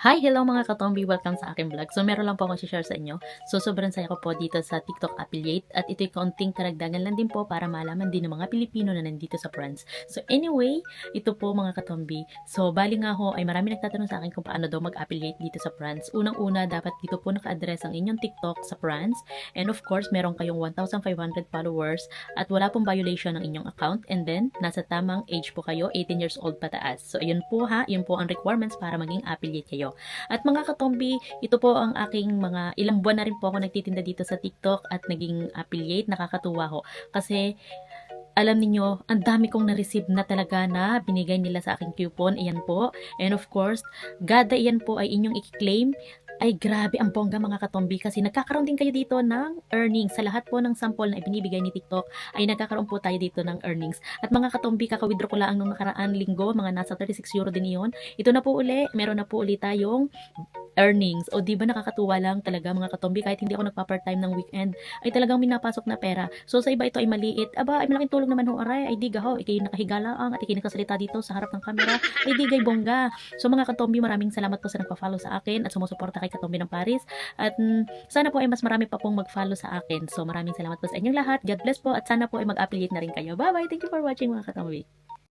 Hi! Hello mga katombi! Welcome sa aking vlog. So meron lang po akong share sa inyo. So sobrang saya ko po dito sa TikTok affiliate at ito'y konting karagdagan lang din po para malaman din ng mga Pilipino na nandito sa France. So anyway, ito po mga katombi. So bali nga ho ay marami nagtatanong sa akin kung paano daw mag-affiliate dito sa France. Unang-una, dapat dito po naka-address ang inyong TikTok sa France. And of course, meron kayong 1,500 followers at wala pong violation ng inyong account. And then, nasa tamang age po kayo, 18 years old pataas. So ayun po ha, yun po ang requirements para maging affiliate kayo. At mga katombi, ito po ang aking mga ilang buwan na rin po ako nagtitinda dito sa TikTok at naging affiliate. Nakakatuwa ho. Kasi alam niyo, ang dami kong na-receive na talaga na binigay nila sa aking coupon. Iyan po. And of course, gada iyan po ay inyong i-claim. Ay grabe, ang bongga mga katombi kasi nagkakaroon din kayo dito ng earnings. Sa lahat po ng sample na ibinibigay ni TikTok ay nagkakaroon po tayo dito ng earnings. At mga katombi, kaka-withdraw ko lang nung nakaraan linggo, mga nasa 36 euro din iyon. Ito na po uli, meron na po ulit tayong earnings. O di ba nakakatuwa lang talaga mga katombi, kahit hindi ako nagpa-part-time ng weekend, ay talagang minapasok na pera. So sa iba ito ay maliit. Aba, ay malaking tulong naman ho, aray. Ay di ho, ikay nakahiga lang at ikay nakasalita dito sa harap ng camera. Ay di bongga. So mga katombi, maraming salamat po sa nagpa-follow sa akin at sumusuporta kay Katombi ng Paris. At sana po ay mas marami pa pong mag-follow sa akin. So maraming salamat po sa inyong lahat. God bless po at sana po ay mag-affiliate na rin kayo. Bye-bye. Thank you for watching mga katombi.